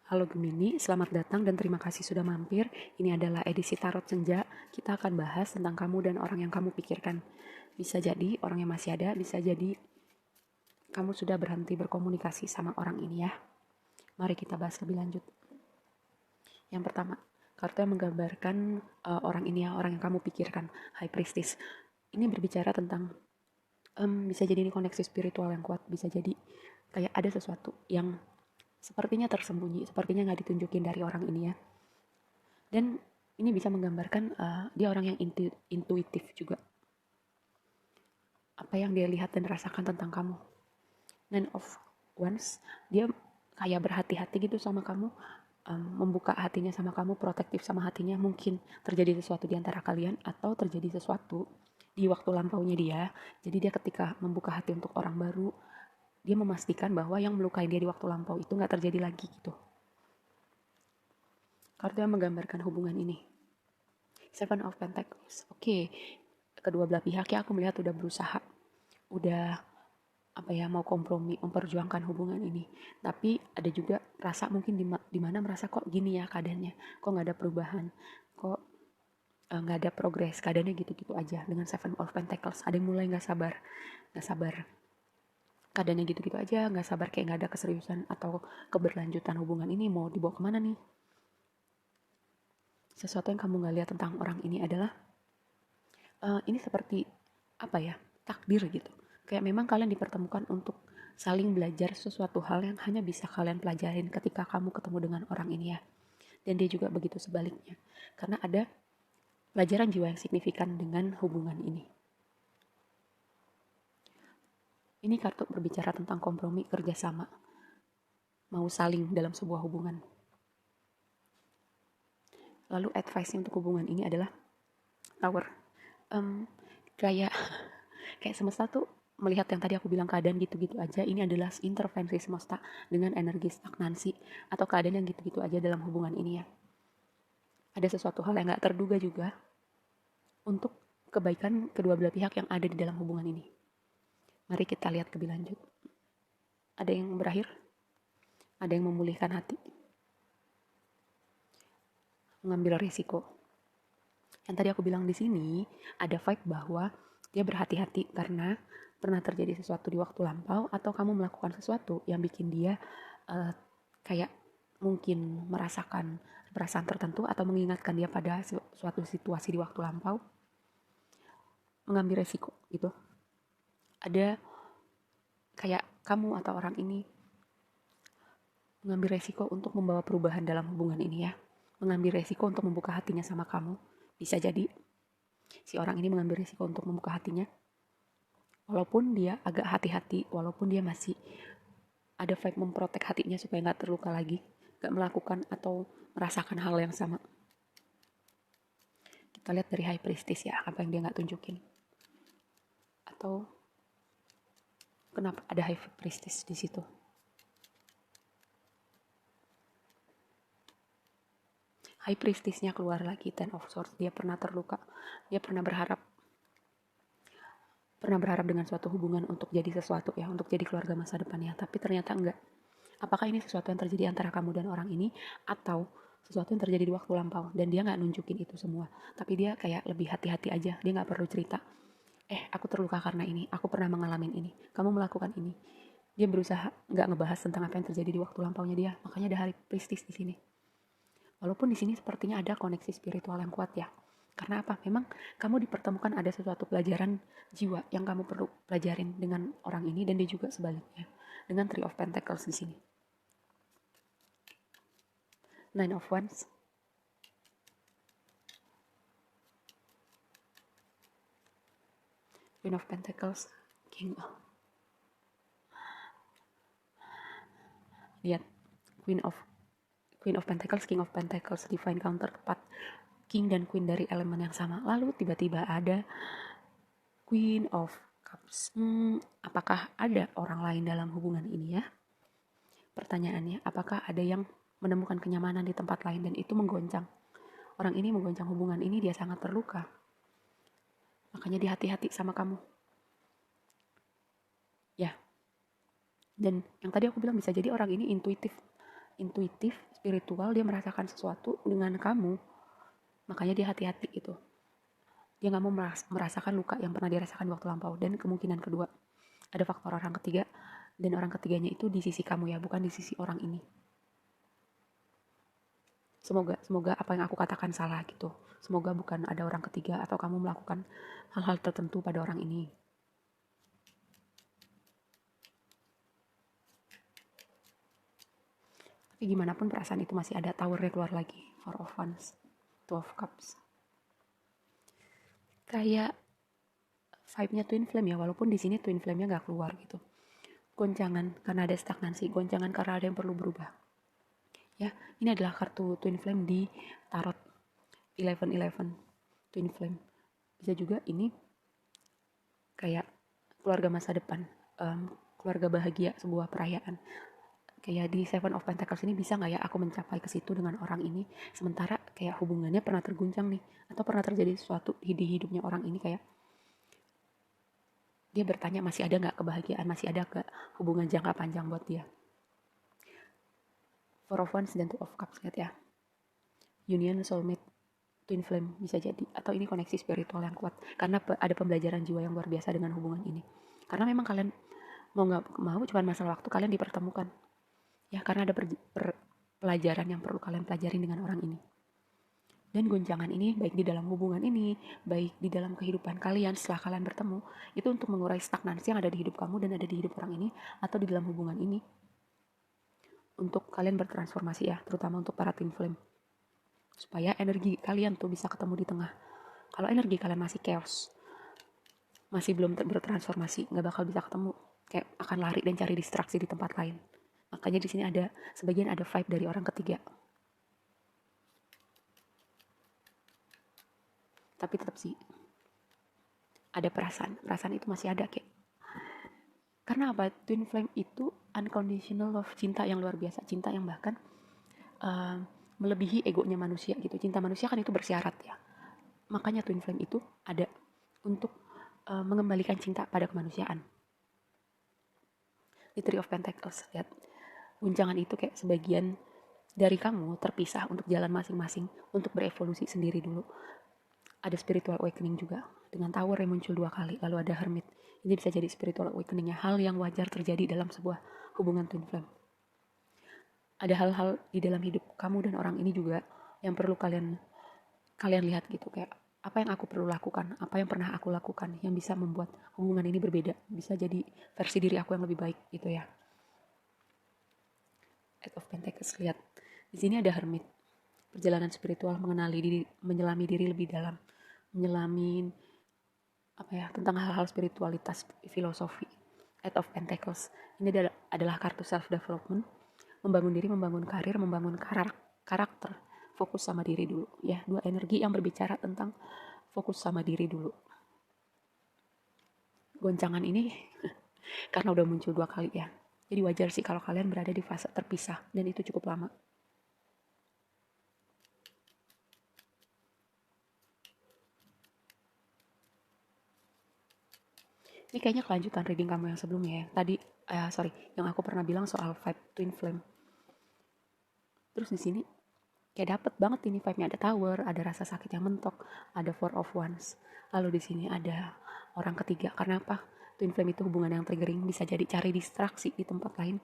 Halo Gemini, selamat datang dan terima kasih sudah mampir. Ini adalah edisi Tarot Senja. Kita akan bahas tentang kamu dan orang yang kamu pikirkan. Bisa jadi orang yang masih ada, bisa jadi kamu sudah berhenti berkomunikasi sama orang ini ya. Mari kita bahas lebih lanjut. Yang pertama, kartu yang menggambarkan orang ini ya, orang yang kamu pikirkan, High Priestess. Ini berbicara tentang bisa jadi ini koneksi spiritual yang kuat, bisa jadi kayak ada sesuatu yang sepertinya tersembunyi, sepertinya nggak ditunjukin dari orang ini ya. Dan ini bisa menggambarkan dia orang yang intuitif juga. Apa yang dia lihat dan rasakan tentang kamu. Nine of Wands, dia kayak berhati-hati gitu sama kamu, membuka hatinya sama kamu, protektif sama hatinya. Mungkin terjadi sesuatu di antara kalian atau terjadi sesuatu di waktu lampaunya dia. Jadi dia ketika membuka hati untuk orang baru, dia memastikan bahwa yang melukai dia di waktu lampau itu nggak terjadi lagi gitu. Kartu yang menggambarkan hubungan ini. Seven of Pentacles. Oke, kedua belah pihak ya aku melihat udah berusaha, udah mau kompromi, memperjuangkan hubungan ini. Tapi ada juga rasa mungkin di mana merasa kok gini ya keadaannya, kok nggak ada perubahan, kok nggak ada progres, keadaannya gitu-gitu aja. Dengan Seven of Pentacles, ada yang mulai nggak sabar, keadaannya gitu-gitu aja, nggak sabar, kayak nggak ada keseriusan atau keberlanjutan hubungan ini mau dibawa kemana nih. Sesuatu yang kamu nggak lihat tentang orang ini adalah ini seperti takdir gitu. Kayak memang kalian dipertemukan untuk saling belajar sesuatu hal yang hanya bisa kalian pelajarin ketika kamu ketemu dengan orang ini ya. Dan dia juga begitu sebaliknya. Karena ada pelajaran jiwa yang signifikan dengan hubungan ini. Ini kartu berbicara tentang kompromi, kerjasama, mau saling dalam sebuah hubungan. Lalu advice untuk hubungan ini adalah Tower. Kayak semesta tuh melihat yang tadi aku bilang keadaan gitu-gitu aja, ini adalah intervensi semesta dengan energi stagnansi atau keadaan yang gitu-gitu aja dalam hubungan ini ya. Ada sesuatu hal yang gak terduga juga untuk kebaikan kedua belah pihak yang ada di dalam hubungan ini. Mari kita lihat lebih lanjut. Ada yang berakhir, ada yang memulihkan hati, mengambil risiko. Yang tadi aku bilang di sini ada vibe bahwa dia berhati-hati karena pernah terjadi sesuatu di waktu lampau atau kamu melakukan sesuatu yang bikin dia kayak mungkin merasakan perasaan tertentu atau mengingatkan dia pada suatu situasi di waktu lampau, mengambil resiko gitu. Ada kayak kamu atau orang ini mengambil resiko untuk membawa perubahan dalam hubungan ini ya. Mengambil resiko untuk membuka hatinya sama kamu. Bisa jadi si orang ini mengambil resiko untuk membuka hatinya. Walaupun dia agak hati-hati, walaupun dia masih ada vibe memprotek hatinya supaya gak terluka lagi, gak melakukan atau merasakan hal yang sama. Kita lihat dari High Priestess ya, apa yang dia gak tunjukin. Atau kenapa ada High Priestess di situ. High Priestess-nya keluar lagi, Ten of Swords. Dia pernah terluka, dia pernah berharap dengan suatu hubungan untuk jadi sesuatu ya, untuk jadi keluarga masa depannya, tapi ternyata enggak. Apakah ini sesuatu yang terjadi antara kamu dan orang ini atau sesuatu yang terjadi di waktu lampau dan dia nggak nunjukin itu semua, tapi dia kayak lebih hati-hati aja, dia nggak perlu cerita, aku terluka karena ini, aku pernah mengalami ini, kamu melakukan ini. Dia berusaha nggak ngebahas tentang apa yang terjadi di waktu lampaunya dia, makanya ada High Priestess di sini. Walaupun di sini sepertinya ada koneksi spiritual yang kuat ya. Karena apa? Memang kamu dipertemukan ada sesuatu pelajaran jiwa yang kamu perlu pelajarin dengan orang ini dan dia juga sebaliknya. Dengan Three of Pentacles di sini. Nine of Wands. Queen of Pentacles. King. Lihat. Queen of Pentacles, King of Pentacles, Divine counterpart. King dan Queen dari elemen yang sama. Lalu tiba-tiba ada Queen of Cups. Apakah ada orang lain dalam hubungan ini ya? Pertanyaannya, apakah ada yang menemukan kenyamanan di tempat lain dan itu menggoncang? Orang ini menggoncang hubungan ini, dia sangat terluka. Makanya dia hati-hati sama kamu. Ya. Dan yang tadi aku bilang bisa jadi orang ini intuitif, spiritual, dia merasakan sesuatu dengan kamu, makanya dia hati-hati gitu. Dia nggak mau merasakan luka yang pernah dirasakan di waktu lampau. Dan kemungkinan kedua, ada faktor orang ketiga, dan orang ketiganya itu di sisi kamu ya, bukan di sisi orang ini. Semoga apa yang aku katakan salah gitu. Semoga bukan ada orang ketiga atau kamu melakukan hal-hal tertentu pada orang ini. Tapi gimana pun perasaan itu masih ada. Towernya keluar lagi. Four of Wands, Two of Cups. Kayak vibe-nya Twin Flame ya, walaupun di sini Twin Flame-nya nggak keluar gitu. Goncangan karena ada stagnansi, goncangan karena ada yang perlu berubah. Ya, ini adalah kartu Twin Flame di Tarot 1111 Twin Flame. Bisa juga ini kayak keluarga masa depan, keluarga bahagia, sebuah perayaan. Kayak di Seven of Pentacles ini, bisa nggak ya aku mencapai ke situ dengan orang ini, sementara kayak hubungannya pernah terguncang nih, atau pernah terjadi sesuatu di hidupnya orang ini, kayak dia bertanya masih ada nggak kebahagiaan, masih ada nggak hubungan jangka panjang buat dia. Four of Wands dan Two of Cups, lihat ya. Union, soulmate, twin flame bisa jadi. Atau ini koneksi spiritual yang kuat. Karena ada pembelajaran jiwa yang luar biasa dengan hubungan ini. Karena memang kalian mau nggak mau, cuma masalah waktu kalian dipertemukan. Ya, karena ada pelajaran yang perlu kalian pelajarin dengan orang ini. Dan goncangan ini, baik di dalam hubungan ini, baik di dalam kehidupan kalian setelah kalian bertemu, itu untuk mengurai stagnansi yang ada di hidup kamu dan ada di hidup orang ini, atau di dalam hubungan ini, untuk kalian bertransformasi ya, terutama untuk para twin flame. Supaya energi kalian tuh bisa ketemu di tengah. Kalau energi kalian masih chaos, masih belum bertransformasi, nggak bakal bisa ketemu. Kayak akan lari dan cari distraksi di tempat lain. Makanya di sini ada sebagian ada vibe dari orang ketiga. Tapi tetap sih ada perasaan itu masih ada kayak. Karena apa? Twin flame itu unconditional love, cinta yang luar biasa, cinta yang bahkan melebihi egonya manusia gitu. Cinta manusia kan itu bersyarat ya. Makanya twin flame itu ada untuk mengembalikan cinta pada kemanusiaan. Di Three of Pentacles, lihat. Guncangan itu kayak sebagian dari kamu terpisah untuk jalan masing-masing, untuk berevolusi sendiri dulu. Ada spiritual awakening juga, dengan Tower yang muncul 2 kali, lalu ada Hermit. Ini bisa jadi spiritual awakeningnya, hal yang wajar terjadi dalam sebuah hubungan twin flame. Ada hal-hal di dalam hidup kamu dan orang ini juga yang perlu kalian lihat gitu, kayak apa yang aku perlu lakukan, apa yang pernah aku lakukan yang bisa membuat hubungan ini berbeda, bisa jadi versi diri aku yang lebih baik gitu ya. Eight of Pentacles, lihat di sini ada Hermit, perjalanan spiritual, mengenali diri, menyelami diri lebih dalam, menyelami apa ya, tentang hal-hal spiritualitas, filosofi. Eight of Pentacles ini adalah kartu self development, membangun diri, membangun karir, membangun karakter, fokus sama diri dulu ya. Dua energi yang berbicara tentang fokus sama diri dulu. Goncangan ini karena udah muncul 2 kali ya, jadi wajar sih kalau kalian berada di fase terpisah, dan itu cukup lama. Ini kayaknya kelanjutan reading kamu yang sebelumnya ya. Tadi, yang aku pernah bilang soal vibe twin flame. Terus di sini kayak dapet banget ini vibe-nya, ada Tower, ada rasa sakit yang mentok, ada Four of Wands. Lalu di sini ada orang ketiga. Karena apa? Twin flame itu hubungan yang triggering, bisa jadi cari distraksi di tempat lain.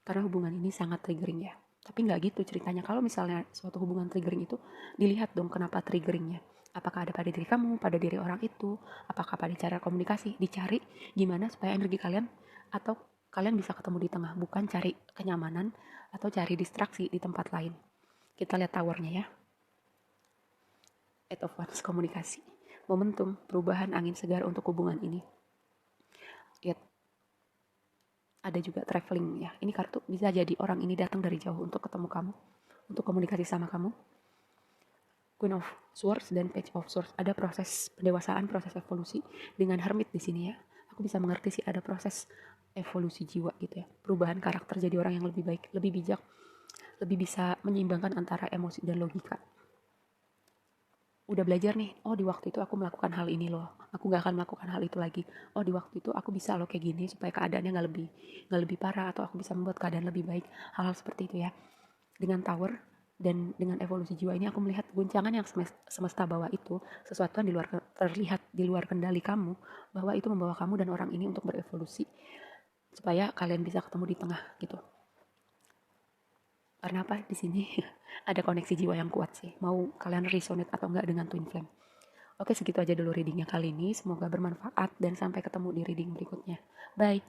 Karena hubungan ini sangat triggering ya. Tapi nggak gitu ceritanya. Kalau misalnya suatu hubungan triggering itu, dilihat dong kenapa triggeringnya. Apakah ada pada diri kamu, pada diri orang itu, apakah pada cara komunikasi, dicari gimana supaya energi kalian atau kalian bisa ketemu di tengah, bukan cari kenyamanan atau cari distraksi di tempat lain. Kita lihat Towernya ya. Eight of Wands, komunikasi, momentum, perubahan, angin segar untuk hubungan ini. Lihat, ada juga traveling ya. Ini kartu bisa jadi orang ini datang dari jauh untuk ketemu kamu, untuk komunikasi sama kamu. Queen of Swords dan Page of Swords, ada proses pendewasaan, proses evolusi. Dengan Hermit di sini ya, aku bisa mengerti sih ada proses evolusi jiwa gitu ya, perubahan karakter jadi orang yang lebih baik, lebih bijak, lebih bisa menyeimbangkan antara emosi dan logika. Udah belajar nih, oh di waktu itu aku melakukan hal ini loh, aku gak akan melakukan hal itu lagi. Oh di waktu itu aku bisa loh kayak gini supaya keadaannya gak lebih parah, atau aku bisa membuat keadaan lebih baik, hal-hal seperti itu ya. Dengan tower dan dengan evolusi jiwa ini aku melihat guncangan yang semesta bawa itu sesuatu yang terlihat di luar kendali kamu, bahwa itu membawa kamu dan orang ini untuk berevolusi supaya kalian bisa ketemu di tengah gitu. Karena apa, di sini ada koneksi jiwa yang kuat sih, mau kalian resonate atau enggak dengan twin flame. Oke, segitu aja dulu readingnya kali ini, semoga bermanfaat dan sampai ketemu di reading berikutnya. Bye.